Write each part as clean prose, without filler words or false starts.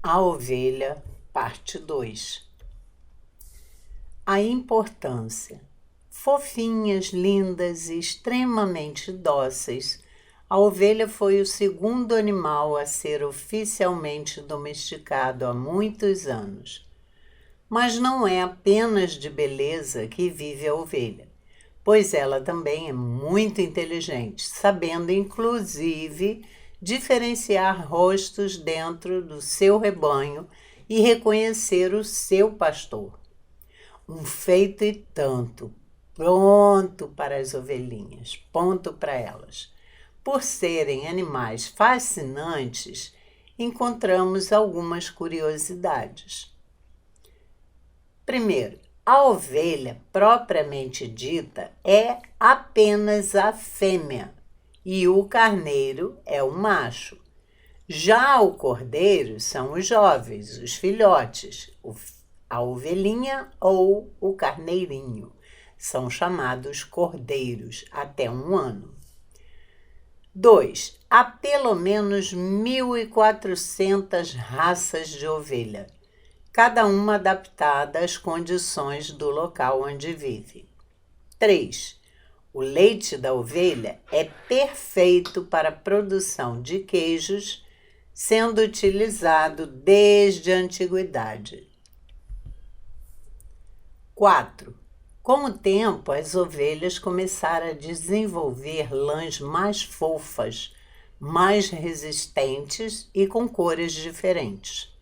A ovelha, parte 2. A importância. Fofinhas, lindas e extremamente dóceis, a ovelha foi o segundo animal a ser oficialmente domesticado há muitos anos. Mas não é apenas de beleza que vive a ovelha, pois ela também é muito inteligente, sabendo inclusive diferenciar rostos dentro do seu rebanho e reconhecer o seu pastor. Um feito e tanto, pronto para as ovelhinhas, ponto para elas. Por serem animais fascinantes, encontramos algumas curiosidades. Primeiro, a ovelha propriamente dita é apenas a fêmea e o carneiro é o macho. Já o cordeiro são os jovens, os filhotes, a ovelhinha ou o carneirinho. São chamados cordeiros até 1 ano. 2. Há pelo menos 1.400 raças de ovelha, cada uma adaptada às condições do local onde vive. 3. O leite da ovelha é perfeito para a produção de queijos, sendo utilizado desde a antiguidade. 4. Com o tempo, as ovelhas começaram a desenvolver lãs mais fofas, mais resistentes e com cores diferentes.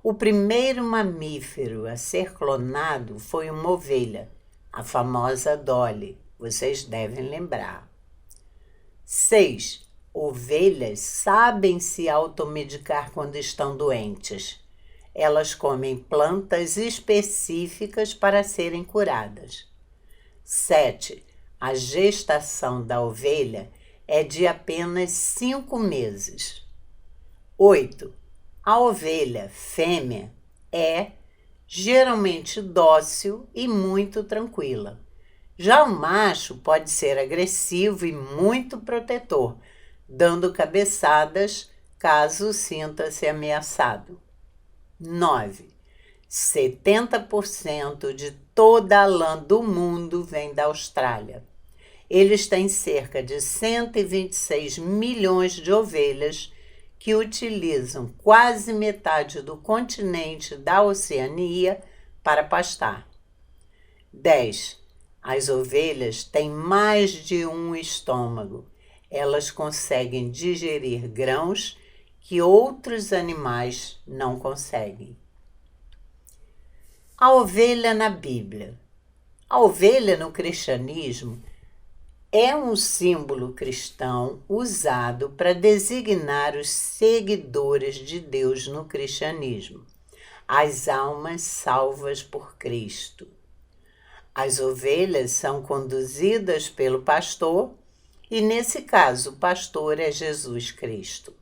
O primeiro mamífero a ser clonado foi uma ovelha, a famosa Dolly, vocês devem lembrar. 6. Ovelhas sabem se automedicar quando estão doentes. Elas comem plantas específicas para serem curadas. 7. A gestação da ovelha é de apenas 5 meses. 8. A ovelha fêmea é geralmente dócil e muito tranquila. Já o macho pode ser agressivo e muito protetor, dando cabeçadas caso sinta-se ameaçado. 9. 70% de toda a lã do mundo vem da Austrália. Eles têm cerca de 126 milhões de ovelhas que utilizam quase metade do continente da Oceania para pastar. 10. As ovelhas têm mais de um estômago. Elas conseguem digerir grãos que outros animais não conseguem. A ovelha na Bíblia. A ovelha no cristianismo é um símbolo cristão usado para designar os seguidores de Deus no cristianismo, as almas salvas por Cristo. As ovelhas são conduzidas pelo pastor e, nesse caso, o pastor é Jesus Cristo.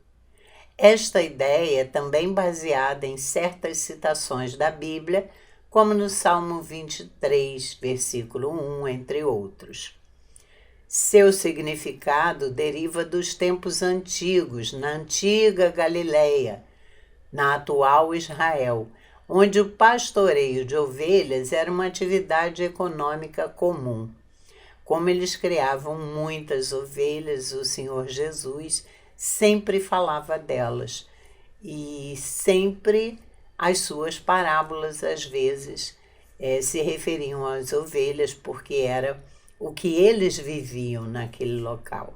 Esta ideia é também baseada em certas citações da Bíblia, como no Salmo 23, versículo 1, entre outros. Seu significado deriva dos tempos antigos, na antiga Galileia, na atual Israel, onde o pastoreio de ovelhas era uma atividade econômica comum. Como eles criavam muitas ovelhas, o Senhor Jesus sempre falava delas e sempre as suas parábolas, às vezes, se referiam às ovelhas, porque era o que eles viviam naquele local.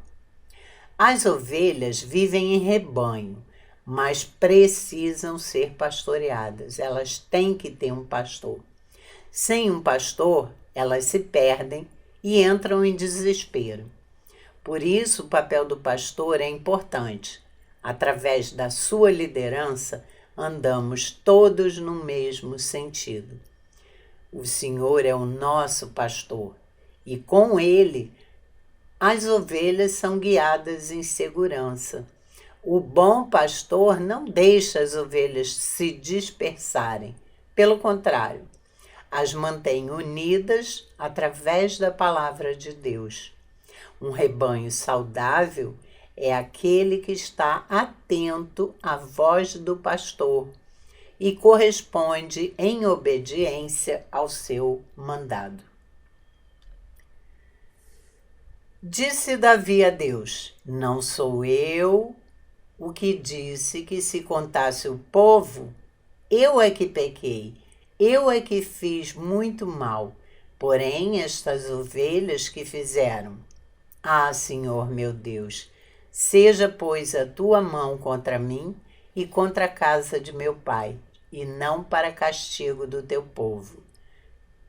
As ovelhas vivem em rebanho, mas precisam ser pastoreadas. Elas têm que ter um pastor. Sem um pastor, elas se perdem e entram em desespero. Por isso, o papel do pastor é importante. Através da sua liderança, andamos todos no mesmo sentido. O Senhor é o nosso pastor e com ele as ovelhas são guiadas em segurança. O bom pastor não deixa as ovelhas se dispersarem. Pelo contrário, as mantém unidas através da palavra de Deus. Um rebanho saudável é aquele que está atento à voz do pastor e corresponde em obediência ao seu mandado. Disse Davi a Deus: não sou eu o que disse que se contasse o povo? Eu é que pequei, eu é que fiz muito mal, porém estas ovelhas que fizeram. Ah, Senhor meu Deus, seja, pois, a tua mão contra mim e contra a casa de meu pai, e não para castigo do teu povo.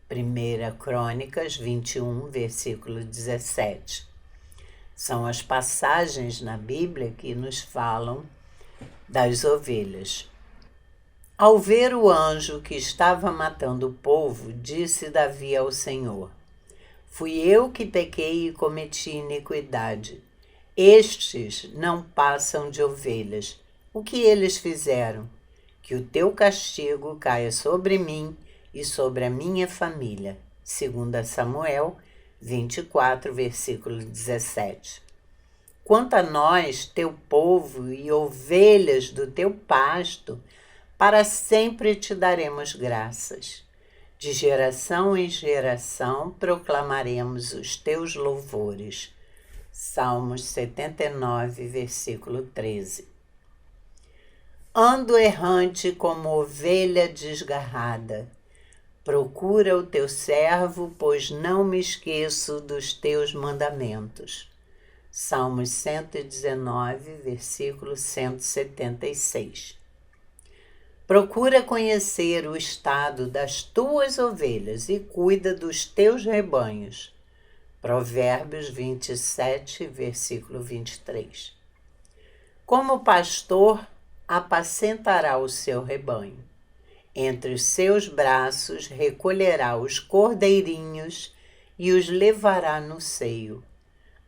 1 Crônicas 21, versículo 17. São as passagens na Bíblia que nos falam das ovelhas. Ao ver o anjo que estava matando o povo, disse Davi ao Senhor: fui eu que pequei e cometi iniquidade. Estes não passam de ovelhas. O que eles fizeram? Que o teu castigo caia sobre mim e sobre a minha família. 2 Samuel 24, versículo 17. Quanto a nós, teu povo e ovelhas do teu pasto, para sempre te daremos graças. De geração em geração proclamaremos os teus louvores. Salmos 79, versículo 13. Ando errante como ovelha desgarrada. Procura o teu servo, pois não me esqueço dos teus mandamentos. Salmos 119, versículo 176. Procura conhecer o estado das tuas ovelhas e cuida dos teus rebanhos. Provérbios 27, versículo 23. Como pastor, apacentará o seu rebanho. Entre os seus braços recolherá os cordeirinhos e os levará no seio.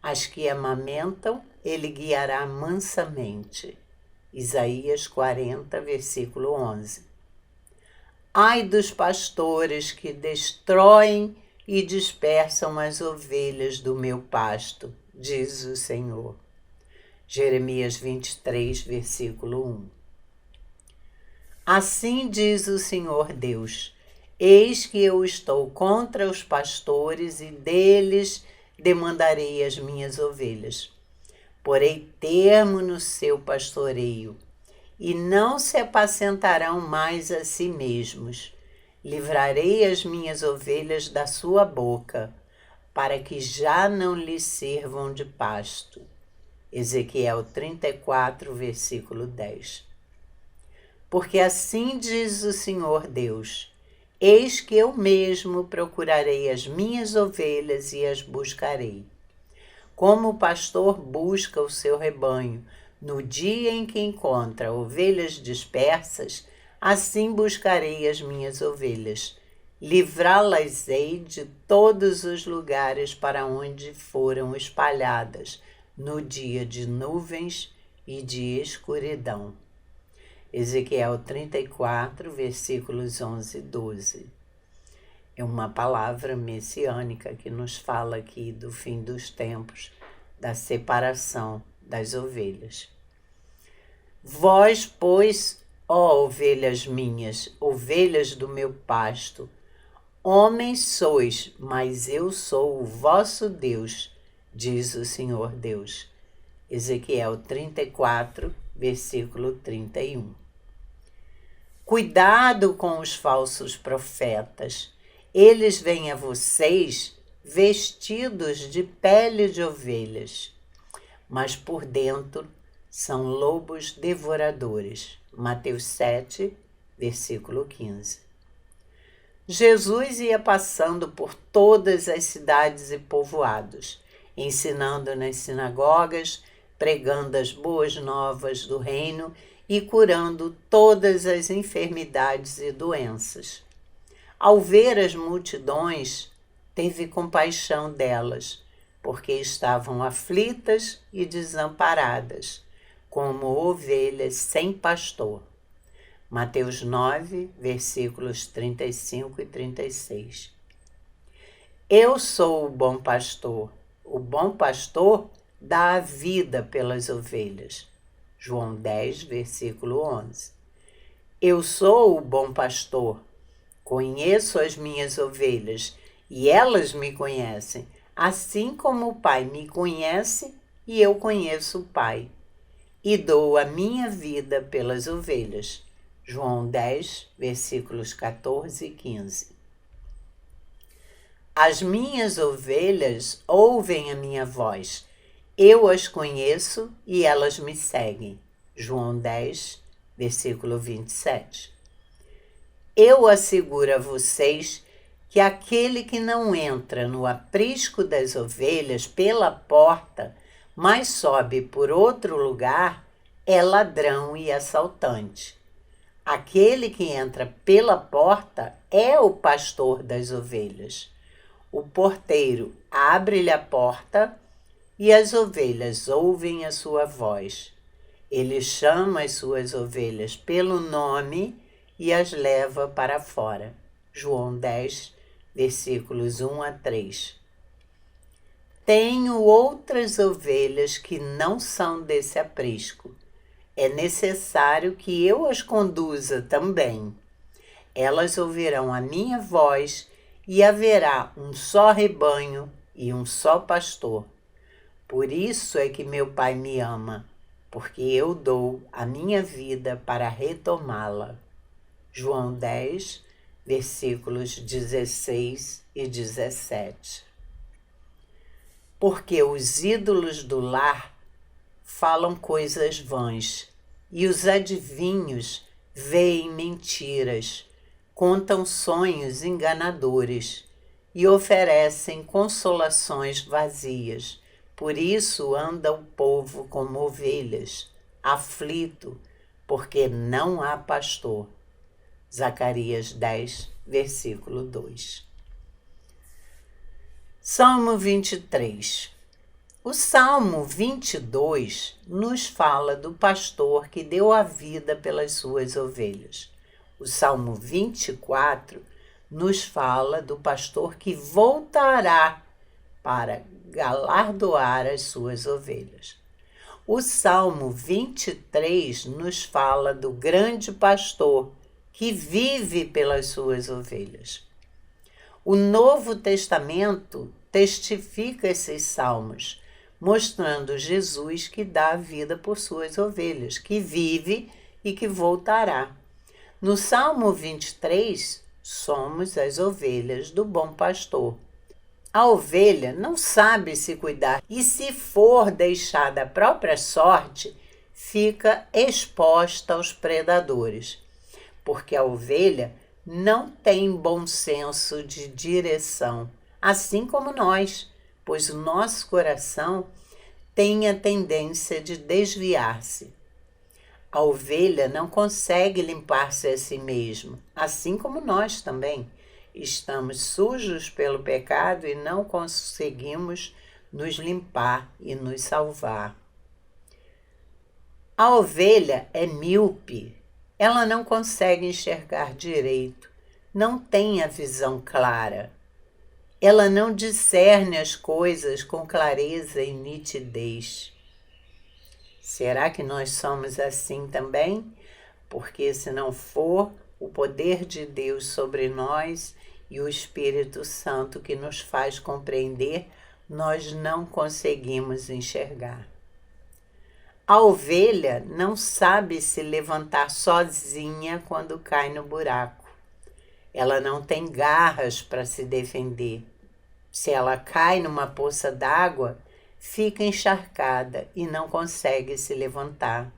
As que amamentam, ele guiará mansamente. Isaías 40, versículo 11. Ai dos pastores que destroem e dispersam as ovelhas do meu pasto, diz o Senhor. Jeremias 23, versículo 1. Assim diz o Senhor Deus: eis que eu estou contra os pastores e deles demandarei as minhas ovelhas. Porei termo no seu pastoreio, e não se apacentarão mais a si mesmos. Livrarei as minhas ovelhas da sua boca, para que já não lhes sirvam de pasto. Ezequiel 34, versículo 10. Porque assim diz o Senhor Deus: eis que eu mesmo procurarei as minhas ovelhas e as buscarei. Como o pastor busca o seu rebanho no dia em que encontra ovelhas dispersas, assim buscarei as minhas ovelhas. Livrá-las-ei de todos os lugares para onde foram espalhadas, no dia de nuvens e de escuridão. Ezequiel 34, versículos 11 e 12. É uma palavra messiânica que nos fala aqui do fim dos tempos, da separação das ovelhas. Vós, pois, ó ovelhas minhas, ovelhas do meu pasto, homens sois, mas eu sou o vosso Deus, diz o Senhor Deus. Ezequiel 34, versículo 31. Cuidado com os falsos profetas. Eles vêm a vocês vestidos de pele de ovelhas, mas por dentro são lobos devoradores. Mateus 7, versículo 15. Jesus ia passando por todas as cidades e povoados, ensinando nas sinagogas, pregando as boas novas do reino e curando todas as enfermidades e doenças. Ao ver as multidões, teve compaixão delas, porque estavam aflitas e desamparadas, como ovelhas sem pastor. Mateus 9, versículos 35 e 36. Eu sou o bom pastor. O bom pastor dá a vida pelas ovelhas. João 10, versículo 11. Eu sou o bom pastor, conheço as minhas ovelhas e elas me conhecem, assim como o Pai me conhece e eu conheço o Pai, e dou a minha vida pelas ovelhas. João 10, versículos 14 e 15. As minhas ovelhas ouvem a minha voz. Eu as conheço e elas me seguem. João 10, versículo 27. Eu asseguro a vocês que aquele que não entra no aprisco das ovelhas pela porta, mas sobe por outro lugar, é ladrão e assaltante. Aquele que entra pela porta é o pastor das ovelhas. O porteiro abre-lhe a porta e as ovelhas ouvem a sua voz. Ele chama as suas ovelhas pelo nome e as leva para fora. João 10, versículos 1 a 3. Tenho outras ovelhas que não são desse aprisco. É necessário que eu as conduza também. Elas ouvirão a minha voz e haverá um só rebanho e um só pastor. Por isso é que meu Pai me ama, porque eu dou a minha vida para retomá-la. João 10, versículos 16 e 17. Porque os ídolos do lar falam coisas vãs, e os adivinhos veem mentiras, contam sonhos enganadores e oferecem consolações vazias. Por isso anda o povo como ovelhas, aflito, porque não há pastor. Zacarias 10, versículo 2. Salmo 23. O Salmo 22 nos fala do pastor que deu a vida pelas suas ovelhas. O Salmo 24 nos fala do pastor que voltará para galardoar as suas ovelhas. O Salmo 23 nos fala do grande pastor que vive pelas suas ovelhas. O Novo Testamento testifica esses salmos, mostrando Jesus que dá a vida por suas ovelhas, que vive e que voltará. No Salmo 23, somos as ovelhas do bom pastor. A ovelha não sabe se cuidar e, se for deixada à própria sorte, fica exposta aos predadores, porque a ovelha não tem bom senso de direção, assim como nós, pois o nosso coração tem a tendência de desviar-se. A ovelha não consegue limpar-se a si mesma, assim como nós também. Estamos sujos pelo pecado e não conseguimos nos limpar e nos salvar. A ovelha é míope. Ela não consegue enxergar direito, não tem a visão clara. Ela não discerne as coisas com clareza e nitidez. Será que nós somos assim também? Porque se não for o poder de Deus sobre nós e o Espírito Santo que nos faz compreender, nós não conseguimos enxergar. A ovelha não sabe se levantar sozinha quando cai no buraco. Ela não tem garras para se defender. Se ela cai numa poça d'água, fica encharcada e não consegue se levantar.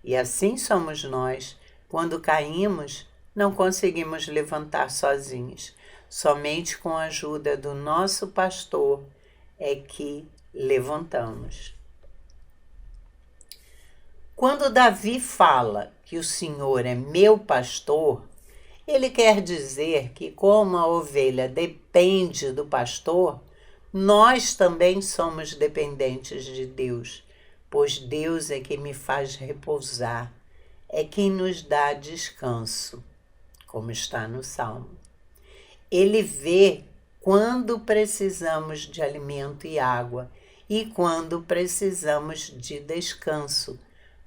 E assim somos nós. Quando caímos, não conseguimos levantar sozinhos. Somente com a ajuda do nosso pastor é que levantamos. Quando Davi fala que o Senhor é meu pastor, ele quer dizer que, como a ovelha depende do pastor, nós também somos dependentes de Deus, pois Deus é quem me faz repousar, é quem nos dá descanso, como está no Salmo. Ele vê quando precisamos de alimento e água e quando precisamos de descanso,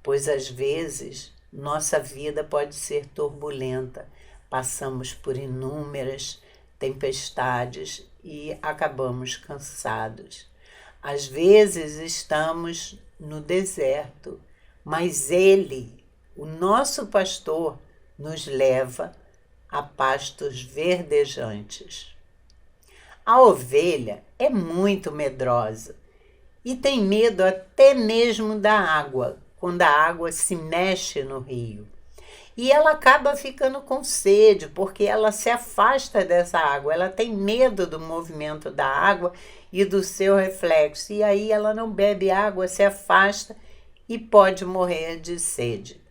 pois às vezes Nossa vida pode ser turbulenta, passamos por inúmeras tempestades e acabamos cansados. Às vezes estamos no deserto, mas Ele, o nosso pastor, nos leva a pastos verdejantes. A ovelha é muito medrosa e tem medo até mesmo da água, quando a água se mexe no rio. E ela acaba ficando com sede, porque ela se afasta dessa água, ela tem medo do movimento da água e do seu reflexo. E aí ela não bebe água, se afasta e pode morrer de sede.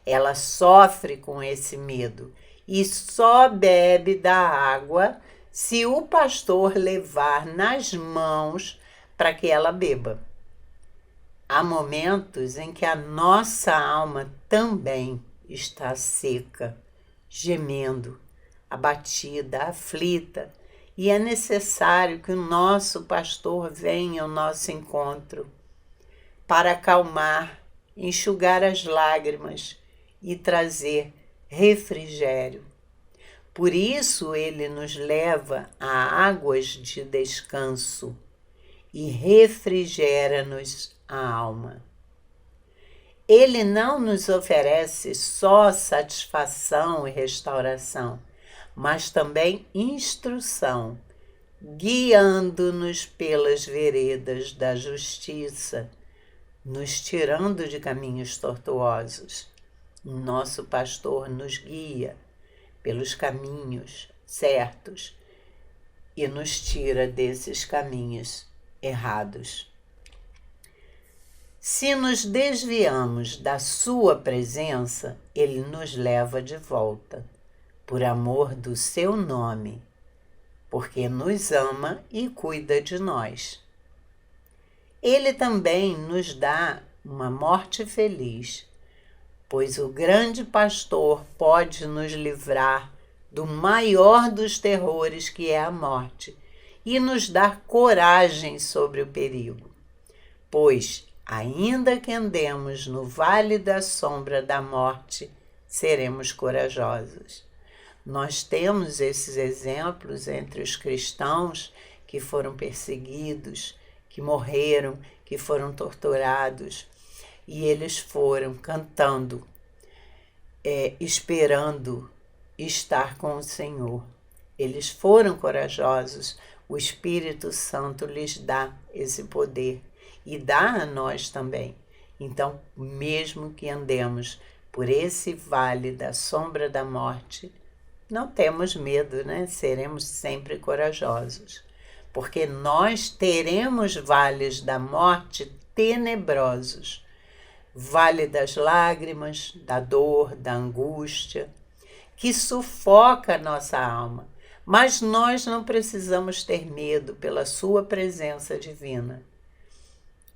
Ela sofre com esse medo e só bebe da água se o pastor levar nas mãos para que ela beba. Há momentos em que a nossa alma também está seca, gemendo, abatida, aflita, e é necessário que o nosso pastor venha ao nosso encontro para acalmar, enxugar as lágrimas e trazer refrigério. Por isso ele nos leva a águas de descanso e refrigera-nos a alma. Ele não nos oferece só satisfação e restauração, mas também instrução, guiando-nos pelas veredas da justiça, nos tirando de caminhos tortuosos. Nosso pastor nos guia pelos caminhos certos e nos tira desses caminhos errados. Se nos desviamos da sua presença, ele nos leva de volta, por amor do seu nome, porque nos ama e cuida de nós. Ele também nos dá uma morte feliz, pois o grande pastor pode nos livrar do maior dos terrores, que é a morte, e nos dar coragem sobre o perigo. Pois, ainda que andemos no vale da sombra da morte, seremos corajosos. Nós temos esses exemplos entre os cristãos que foram perseguidos, que morreram, que foram torturados, e eles foram cantando, esperando estar com o Senhor. Eles foram corajosos, o Espírito Santo lhes dá esse poder e dá a nós também. Então, mesmo que andemos por esse vale da sombra da morte, não temos medo, né? Seremos sempre corajosos, porque nós teremos vales da morte tenebrosos, vale das lágrimas, da dor, da angústia, que sufoca a nossa alma. Mas nós não precisamos ter medo pela sua presença divina.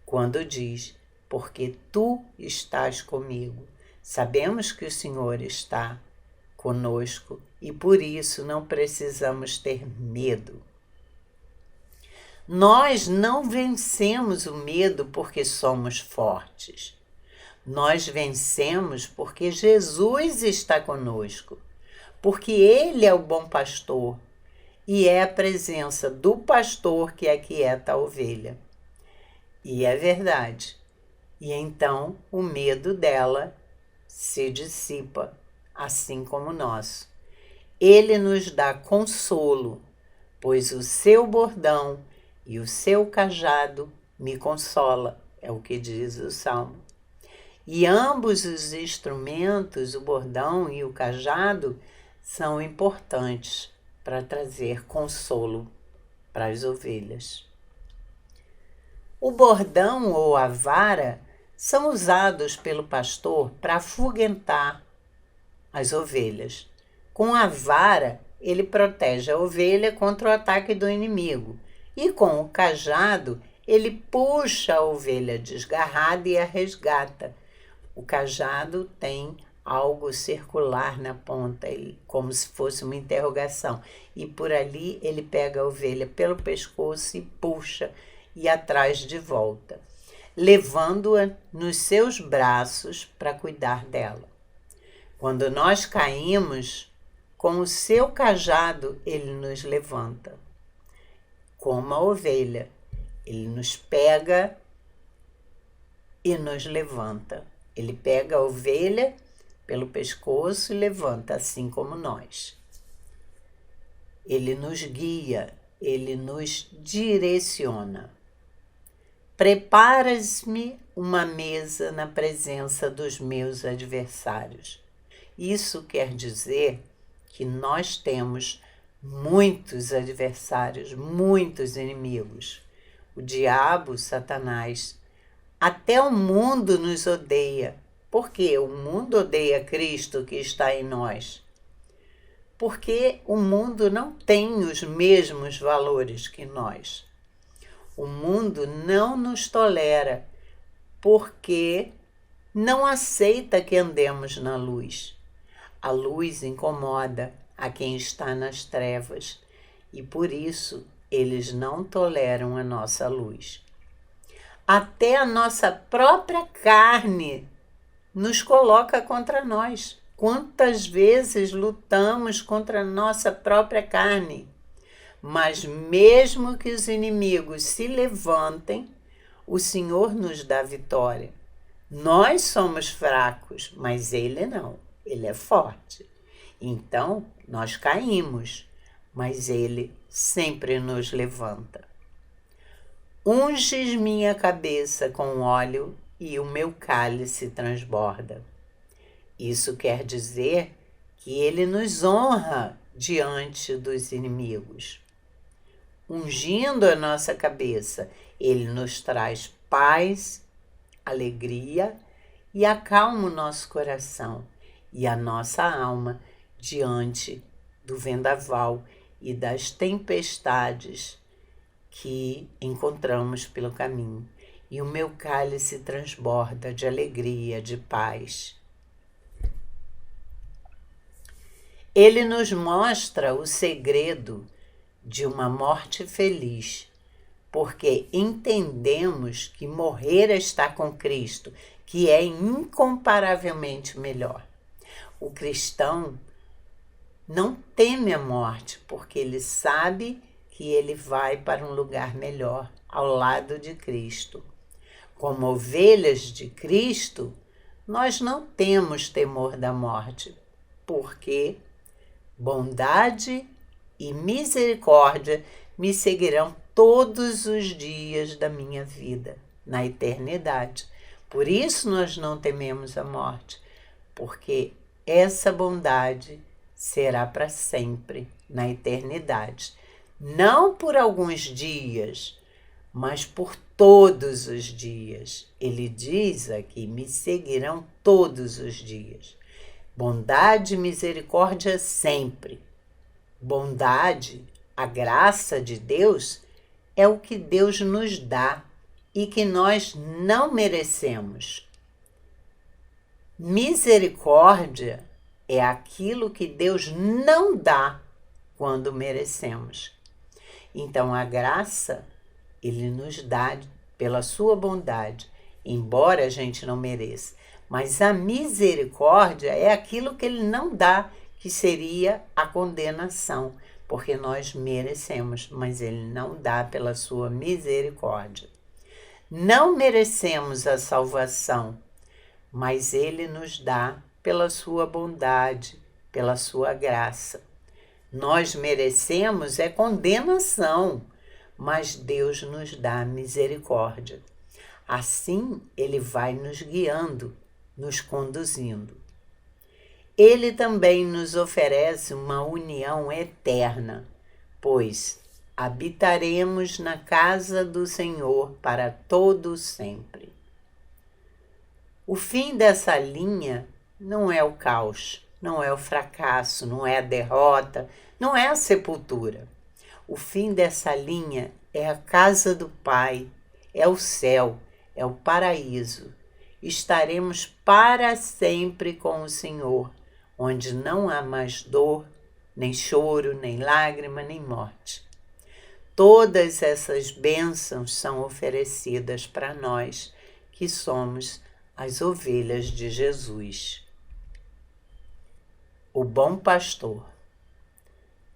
Quando diz, porque tu estás comigo, sabemos que o Senhor está conosco e por isso não precisamos ter medo. Nós não vencemos o medo porque somos fortes. Nós vencemos porque Jesus está conosco, porque Ele é o bom pastor e é a presença do pastor que aquieta a ovelha. E é verdade. E então o medo dela se dissipa, assim como o nosso. Ele nos dá consolo, pois o seu bordão e o seu cajado me consola, é o que diz o Salmo. E ambos os instrumentos, o bordão e o cajado, são importantes para trazer consolo para as ovelhas. O bordão ou a vara são usados pelo pastor para afugentar as ovelhas. Com a vara, ele protege a ovelha contra o ataque do inimigo. E com o cajado, ele puxa a ovelha desgarrada e a resgata. O cajado tem algo circular na ponta, como se fosse uma interrogação. E por ali ele pega a ovelha pelo pescoço e puxa e a traz de volta, levando-a nos seus braços para cuidar dela. Quando nós caímos, com o seu cajado ele nos levanta. Como a ovelha, ele nos pega e nos levanta. Ele pega a ovelha pelo pescoço e levanta, assim como nós. Ele nos guia, ele nos direciona. Preparas-me uma mesa na presença dos meus adversários. Isso quer dizer que nós temos muitos adversários, muitos inimigos. O diabo, Satanás, até o mundo nos odeia. Por quê? O mundo odeia Cristo que está em nós. Porque o mundo não tem os mesmos valores que nós. O mundo não nos tolera porque não aceita que andemos na luz. A luz incomoda a quem está nas trevas e por isso eles não toleram a nossa luz. Até a nossa própria carne nos coloca contra nós. Quantas vezes lutamos contra a nossa própria carne? Mas mesmo que os inimigos se levantem, o Senhor nos dá vitória. Nós somos fracos, mas Ele não. Ele é forte. Então, nós caímos, mas Ele sempre nos levanta. Unges minha cabeça com óleo e o meu cálice transborda. Isso quer dizer que Ele nos honra diante dos inimigos. Ungindo a nossa cabeça, Ele nos traz paz, alegria e acalma o nosso coração e a nossa alma diante do vendaval e das tempestades que encontramos pelo caminho. E o meu cálice transborda de alegria, de paz. Ele nos mostra o segredo de uma morte feliz, porque entendemos que morrer é estar com Cristo, que é incomparavelmente melhor. O cristão não teme a morte, porque ele sabe que ele vai para um lugar melhor, ao lado de Cristo. Como ovelhas de Cristo, nós não temos temor da morte, porque bondade e misericórdia me seguirão todos os dias da minha vida, na eternidade. Por isso nós não tememos a morte, porque essa bondade será para sempre, na eternidade. Não por alguns dias, mas por todos os dias. Ele diz aqui, me seguirão todos os dias. Bondade e misericórdia sempre. Bondade, a graça de Deus, é o que Deus nos dá e que nós não merecemos. Misericórdia é aquilo que Deus não dá quando merecemos. Então, a graça, Ele nos dá pela sua bondade, embora a gente não mereça. Mas a misericórdia é aquilo que Ele não dá, que seria a condenação, porque nós merecemos, mas Ele não dá pela sua misericórdia. Não merecemos a salvação, mas Ele nos dá pela sua bondade, pela sua graça. Nós merecemos é condenação, mas Deus nos dá misericórdia. Assim, Ele vai nos guiando, nos conduzindo. Ele também nos oferece uma união eterna, pois habitaremos na casa do Senhor para todo sempre. O fim dessa linha não é o caos, não é o fracasso, não é a derrota, não é a sepultura. O fim dessa linha é a casa do Pai, é o céu, é o paraíso. Estaremos para sempre com o Senhor, onde não há mais dor, nem choro, nem lágrima, nem morte. Todas essas bênçãos são oferecidas para nós, que somos as ovelhas de Jesus. o bom pastor.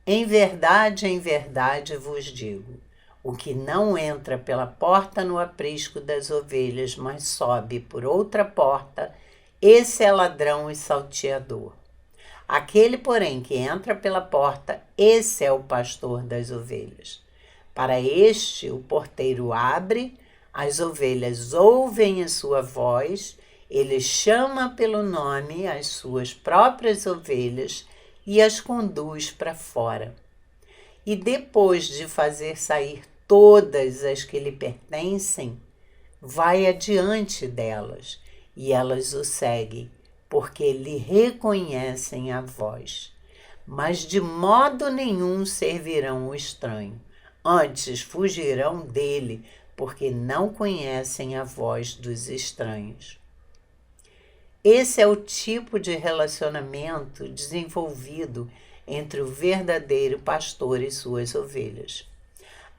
em verdade vos digo, o que não entra pela porta no aprisco das ovelhas, mas sobe por outra porta, esse é ladrão e salteador. Aquele, porém, que entra pela porta, esse é o pastor das ovelhas. Para este, o porteiro abre, as ovelhas ouvem a sua voz, ele chama pelo nome as suas próprias ovelhas e as conduz para fora. E depois de fazer sair todas as que lhe pertencem, vai adiante delas, e elas o seguem, porque lhe reconhecem a voz. Mas de modo nenhum servirão o estranho, antes fugirão dele, porque não conhecem a voz dos estranhos. Esse é o tipo de relacionamento desenvolvido entre o verdadeiro pastor e suas ovelhas.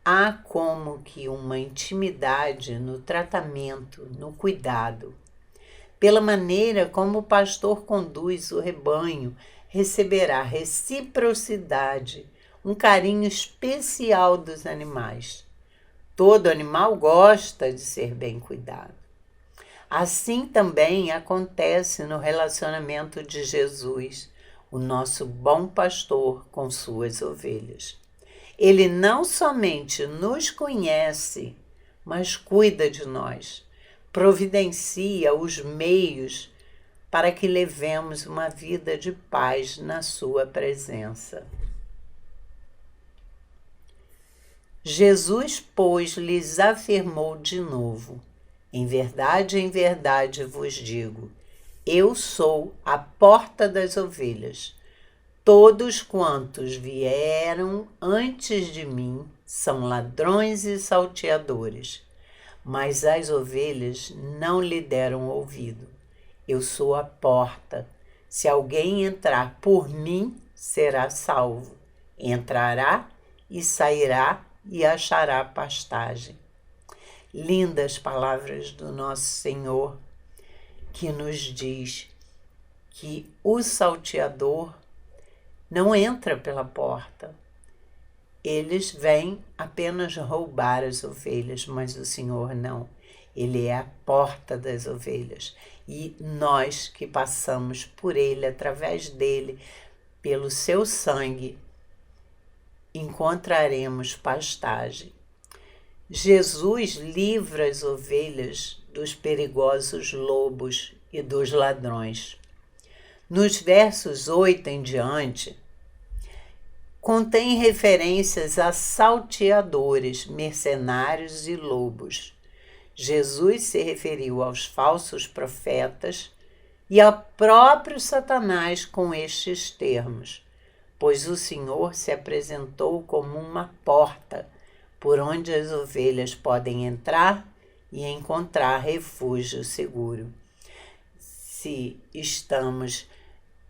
Há como que uma intimidade no tratamento, no cuidado. Pela maneira como o pastor conduz o rebanho, receberá reciprocidade, um carinho especial dos animais. Todo animal gosta de ser bem cuidado. Assim também acontece no relacionamento de Jesus, o nosso bom pastor com suas ovelhas. Ele não somente nos conhece, mas cuida de nós, providencia os meios para que levemos uma vida de paz na sua presença. Jesus, pois, lhes afirmou de novo: em verdade vos digo, eu sou a porta das ovelhas. Todos quantos vieram antes de mim são ladrões e salteadores, mas as ovelhas não lhe deram ouvido. Eu sou a porta. Se alguém entrar por mim, será salvo. Entrará e sairá e achará pastagem. Lindas palavras do nosso Senhor, que nos diz que o salteador não entra pela porta. Eles vêm apenas roubar as ovelhas, mas o Senhor não. Ele é a porta das ovelhas. E nós que passamos por ele, através dele, pelo seu sangue, encontraremos pastagem. Jesus livra as ovelhas dos perigosos lobos e dos ladrões. Nos versos 8 em diante, contém referências a salteadores, mercenários e lobos. Jesus se referiu aos falsos profetas e ao próprio Satanás com estes termos, pois o Senhor se apresentou como uma porta por onde as ovelhas podem entrar e encontrar refúgio seguro. Se estamos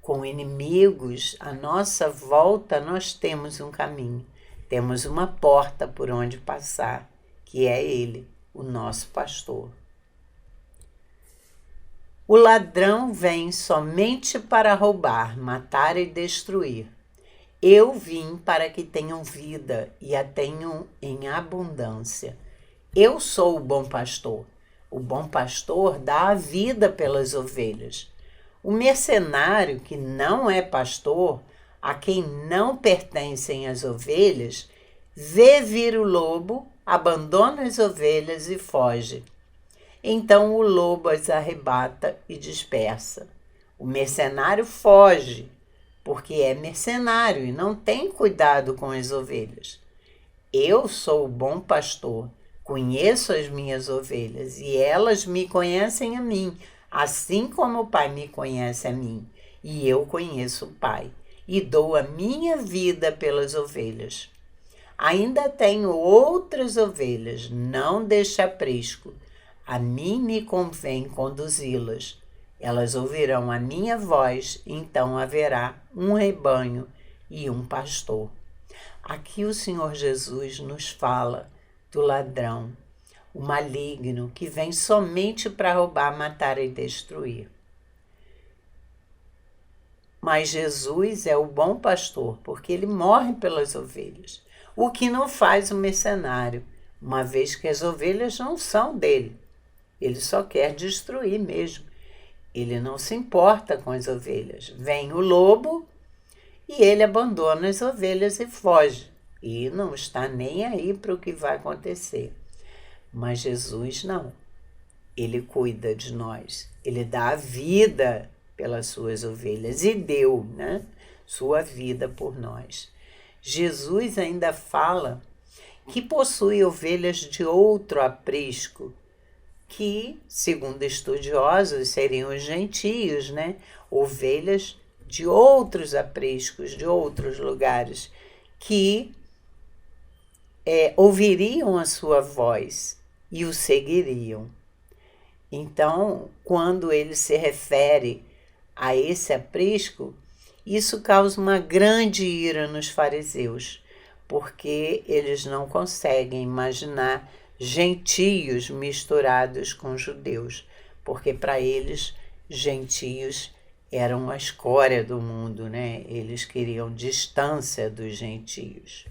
com inimigos à nossa volta, nós temos um caminho, temos uma porta por onde passar, que é Ele, o nosso pastor. O ladrão vem somente para roubar, matar e destruir. Eu vim para que tenham vida e a tenham em abundância. Eu sou o bom pastor. O bom pastor dá a vida pelas ovelhas. O mercenário, que não é pastor, a quem não pertencem as ovelhas, vê vir o lobo, abandona as ovelhas e foge. Então o lobo as arrebata e dispersa. O mercenário foge, porque é mercenário e não tem cuidado com as ovelhas. Eu sou o bom pastor, conheço as minhas ovelhas e elas me conhecem a mim, assim como o Pai me conhece a mim, e eu conheço o Pai, e dou a minha vida pelas ovelhas. Ainda tenho outras ovelhas, não deste aprisco. A mim me convém conduzi-las. Elas ouvirão a minha voz, então haverá um rebanho e um pastor. Aqui o Senhor Jesus nos fala do ladrão, o maligno, que vem somente para roubar, matar e destruir. Mas Jesus é o bom pastor, porque ele morre pelas ovelhas. O que não faz o mercenário, uma vez que as ovelhas não são dele. Ele só quer destruir mesmo. Ele não se importa com as ovelhas. Vem o lobo e ele abandona as ovelhas e foge. E não está nem aí para o que vai acontecer. Mas Jesus não. Ele cuida de nós. Ele dá a vida pelas suas ovelhas e deu, né, sua vida por nós. Jesus ainda fala que possui ovelhas de outro aprisco, que, segundo estudiosos, seriam os gentios, né? Ovelhas de outros apriscos, de outros lugares, que ouviriam a sua voz e o seguiriam. Então, quando ele se refere a esse aprisco, isso causa uma grande ira nos fariseus, porque eles não conseguem imaginar gentios misturados com judeus, porque para eles gentios eram a escória do mundo, né? Eles queriam distância dos gentios.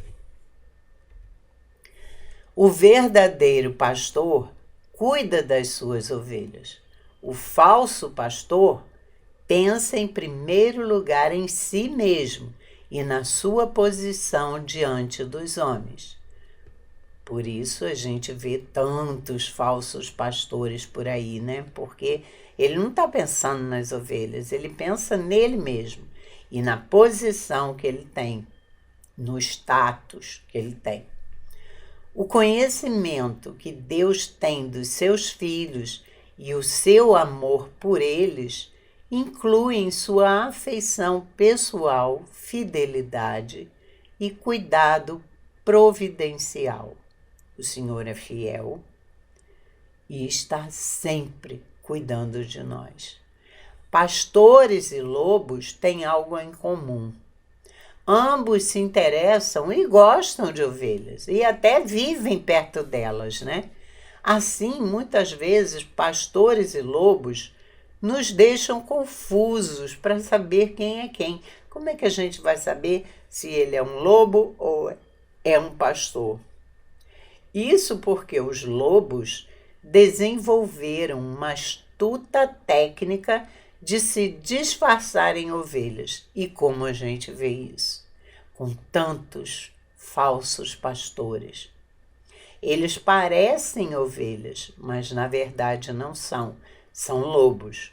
O verdadeiro pastor cuida das suas ovelhas. O falso pastor pensa em primeiro lugar em si mesmo e na sua posição diante dos homens. Por isso a gente vê tantos falsos pastores por aí, né? Porque ele não está pensando nas ovelhas, ele pensa nele mesmo e na posição que ele tem, no status que ele tem. O conhecimento que Deus tem dos seus filhos e o seu amor por eles incluem sua afeição pessoal, fidelidade e cuidado providencial. O Senhor é fiel e está sempre cuidando de nós. Pastores e lobos têm algo em comum. Ambos se interessam e gostam de ovelhas e até vivem perto delas, né? Assim, muitas vezes, pastores e lobos nos deixam confusos para saber quem é quem. Como é que a gente vai saber se ele é um lobo ou é um pastor? Isso porque os lobos desenvolveram uma astuta técnica de se disfarçar em ovelhas. E como a gente vê isso? Com tantos falsos pastores. Eles parecem ovelhas, mas na verdade não são. São lobos.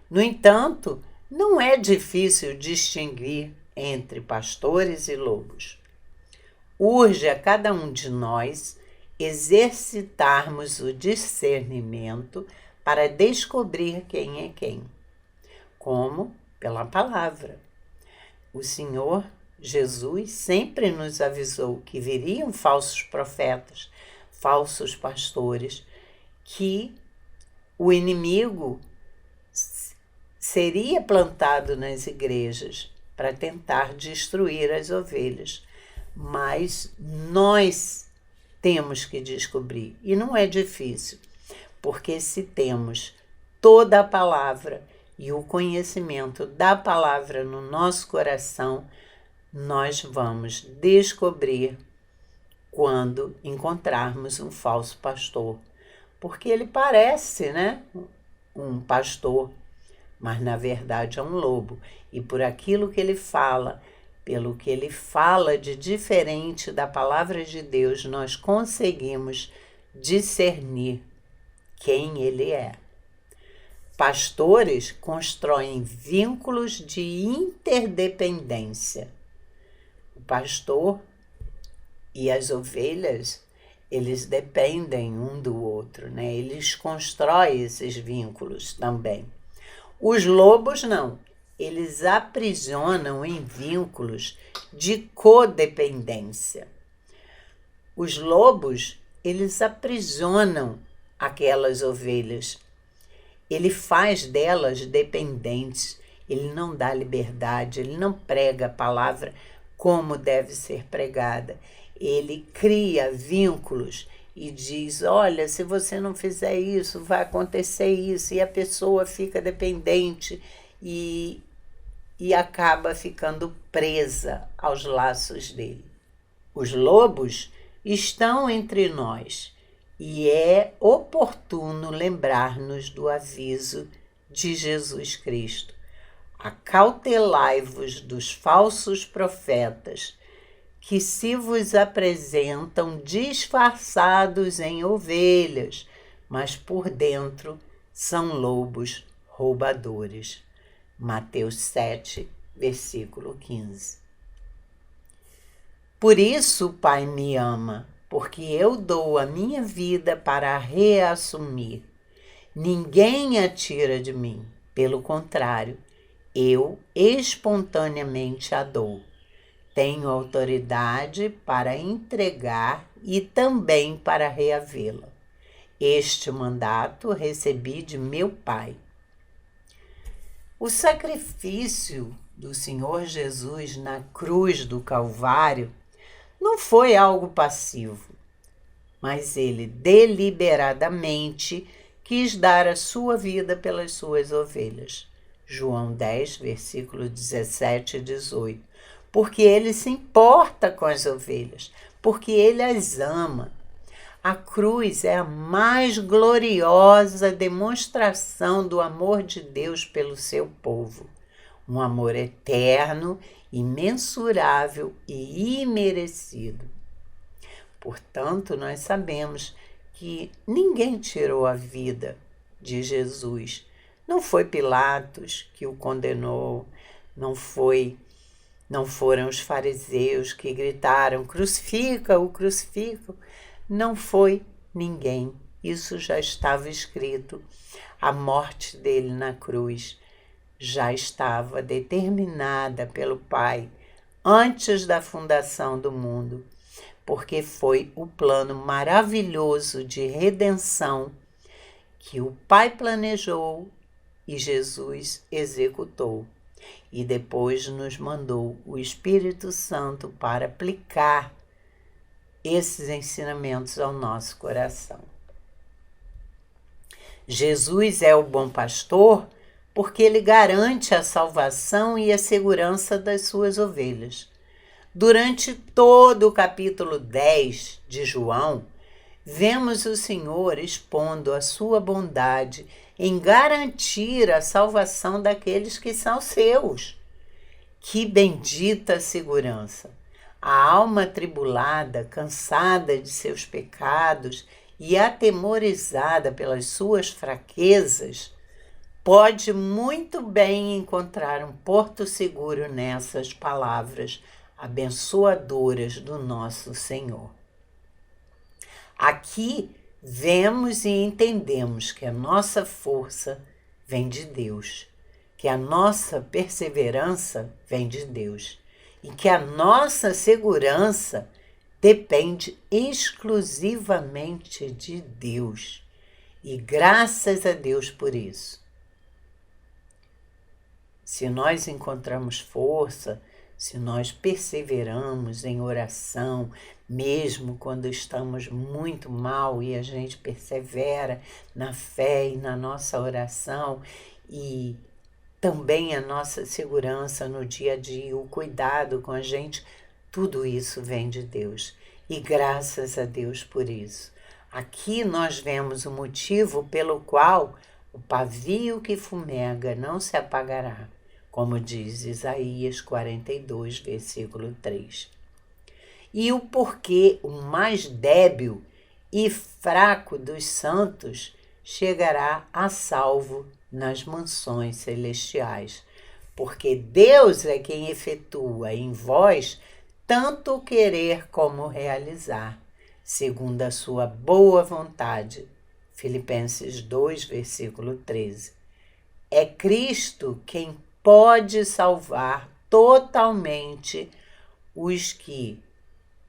No entanto, não é difícil distinguir entre pastores e lobos. Urge a cada um de nós exercitarmos o discernimento para descobrir quem é quem. Como? Pela palavra. O Senhor Jesus sempre nos avisou que viriam falsos profetas, falsos pastores, que o inimigo seria plantado nas igrejas para tentar destruir as ovelhas. Mas nós temos que descobrir, e não é difícil, porque se temos toda a palavra e o conhecimento da palavra no nosso coração, nós vamos descobrir quando encontrarmos um falso pastor. Porque ele parece, né, um pastor, mas na verdade é um lobo. E por aquilo que ele fala, pelo que ele fala de diferente da palavra de Deus, nós conseguimos discernir quem ele é. Pastores constroem vínculos de interdependência. O pastor e as ovelhas, eles dependem um do outro, né? Eles constroem esses vínculos também. Os lobos não, eles aprisionam em vínculos de codependência. Os lobos, eles aprisionam aquelas ovelhas. Ele faz delas dependentes, ele não dá liberdade, ele não prega a palavra como deve ser pregada. Ele cria vínculos e diz, olha, se você não fizer isso, vai acontecer isso, e a pessoa fica dependente e e acaba ficando presa aos laços dele. Os lobos estão entre nós e é oportuno lembrar-nos do aviso de Jesus Cristo. Acautelai-vos dos falsos profetas, que se vos apresentam disfarçados em ovelhas, mas por dentro são lobos roubadores. Mateus 7, versículo 15. Por isso o Pai me ama, porque eu dou a minha vida para a reassumir. Ninguém a tira de mim, pelo contrário, eu espontaneamente a dou. Tenho autoridade para entregar e também para reavê-la. Este mandato recebi de meu Pai. O sacrifício do Senhor Jesus na cruz do Calvário não foi algo passivo, mas ele deliberadamente quis dar a sua vida pelas suas ovelhas. João 10, versículo 17 e 18. Porque ele se importa com as ovelhas, porque ele as ama. A cruz é a mais gloriosa demonstração do amor de Deus pelo seu povo. Um amor eterno, imensurável e imerecido. Portanto, nós sabemos que ninguém tirou a vida de Jesus. Não foi Pilatos que o condenou, não foram os fariseus que gritaram, crucifica-o, crucifica-o. Não foi ninguém. Isso já estava escrito. A morte dele na cruz já estava determinada pelo Pai antes da fundação do mundo, porque foi o plano maravilhoso de redenção que o Pai planejou e Jesus executou. E depois nos mandou o Espírito Santo para aplicar esses ensinamentos ao nosso coração. Jesus é o bom pastor porque ele garante a salvação e a segurança das suas ovelhas. Durante todo o capítulo 10 de João, vemos o Senhor expondo a sua bondade em garantir a salvação daqueles que são seus. Que bendita segurança! A alma atribulada, cansada de seus pecados e atemorizada pelas suas fraquezas, pode muito bem encontrar um porto seguro nessas palavras abençoadoras do nosso Senhor. Aqui vemos e entendemos que a nossa força vem de Deus, que a nossa perseverança vem de Deus e que a nossa segurança depende exclusivamente de Deus. E graças a Deus por isso. Se nós encontramos força, se nós perseveramos em oração, mesmo quando estamos muito mal e a gente persevera na fé e na nossa oração e também a nossa segurança no dia a dia, o cuidado com a gente, tudo isso vem de Deus. E graças a Deus por isso. Aqui nós vemos o motivo pelo qual o pavio que fumega não se apagará, como diz Isaías 42, versículo 3. E o porquê o mais débil e fraco dos santos chegará a salvo nas mansões celestiais, porque Deus é quem efetua em vós tanto o querer como realizar, segundo a sua boa vontade. Filipenses 2, versículo 13. É Cristo quem pode salvar totalmente os que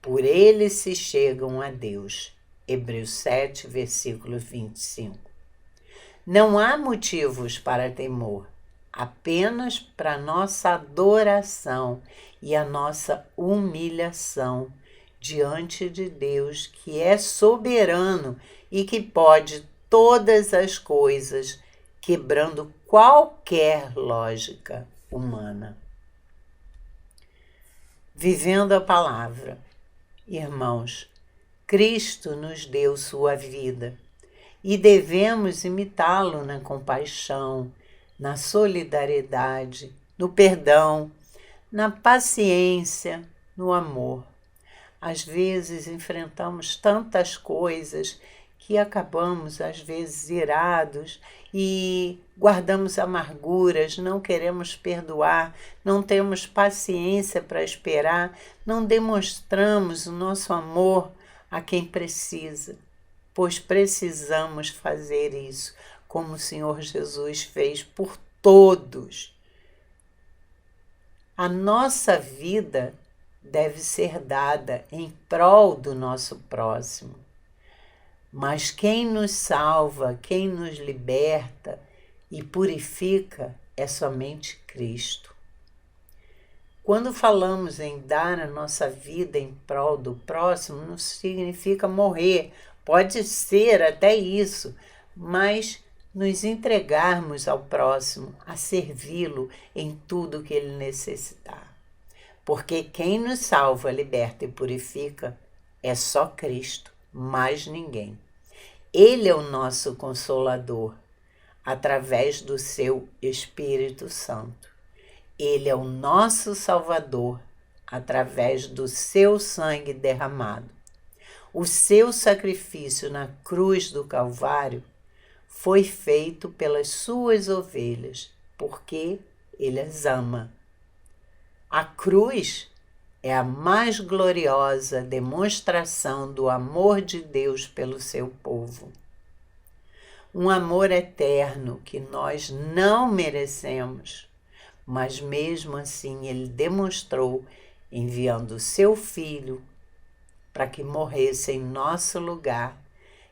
por ele se chegam a Deus. Hebreus 7, versículo 25. Não há motivos para temor, apenas para nossa adoração e a nossa humilhação diante de Deus, que é soberano e que pode todas as coisas, quebrando qualquer lógica. humana. Vivendo a palavra. Irmãos, Cristo nos deu sua vida e devemos imitá-lo na compaixão, na solidariedade, no perdão, na paciência, no amor. Às vezes enfrentamos tantas coisas que acabamos, às vezes, irados e guardamos amarguras, não queremos perdoar, não temos paciência para esperar, não demonstramos o nosso amor a quem precisa, pois precisamos fazer isso, como o Senhor Jesus fez por todos. A nossa vida deve ser dada em prol do nosso próximo. Mas quem nos salva, quem nos liberta e purifica é somente Cristo. Quando falamos em dar a nossa vida em prol do próximo, não significa morrer, pode ser até isso, mas nos entregarmos ao próximo, a servi-lo em tudo que ele necessitar. Porque quem nos salva, liberta e purifica é só Cristo, mais ninguém. Ele é o nosso Consolador, através do seu Espírito Santo. Ele é o nosso Salvador, através do seu sangue derramado. O seu sacrifício na cruz do Calvário foi feito pelas suas ovelhas, porque ele as ama. A cruz é a mais gloriosa demonstração do amor de Deus pelo seu povo. Um amor eterno que nós não merecemos, mas mesmo assim ele demonstrou enviando o seu Filho para que morresse em nosso lugar,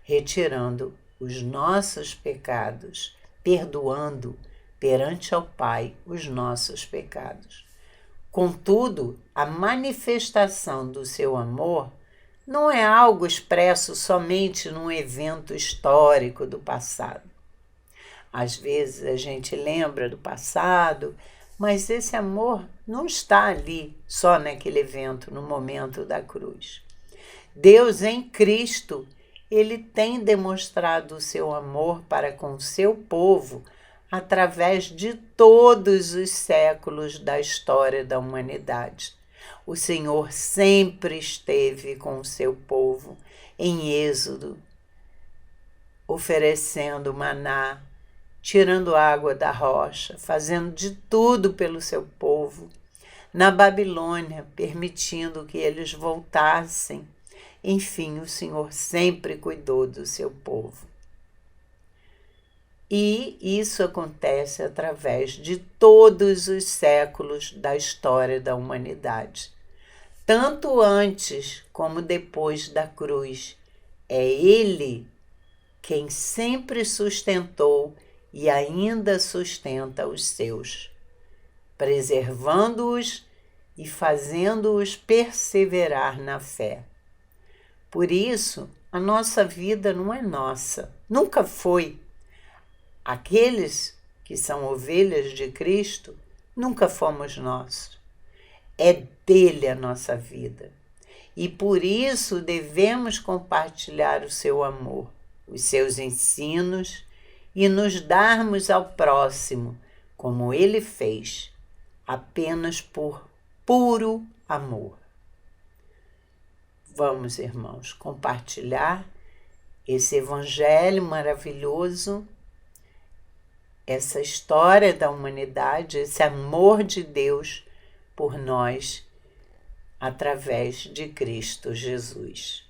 retirando os nossos pecados, perdoando perante ao Pai os nossos pecados. Contudo, a manifestação do seu amor não é algo expresso somente num evento histórico do passado. Às vezes a gente lembra do passado, mas esse amor não está ali só naquele evento, no momento da cruz. Deus em Cristo, ele tem demonstrado o seu amor para com o seu povo através de todos os séculos da história da humanidade. O Senhor sempre esteve com o seu povo em Êxodo, oferecendo maná, tirando água da rocha, fazendo de tudo pelo seu povo. Na Babilônia, permitindo que eles voltassem. Enfim, o Senhor sempre cuidou do seu povo. E isso acontece através de todos os séculos da história da humanidade. Tanto antes como depois da cruz. É Ele quem sempre sustentou e ainda sustenta os seus, preservando-os e fazendo-os perseverar na fé. Por isso, a nossa vida não é nossa, nunca foi. Aqueles que são ovelhas de Cristo, nunca fomos nós. É dele a nossa vida. E por isso devemos compartilhar o seu amor, os seus ensinos e nos darmos ao próximo, como ele fez, apenas por puro amor. Vamos, irmãos, compartilhar esse evangelho maravilhoso, essa história da humanidade, esse amor de Deus por nós, através de Cristo Jesus.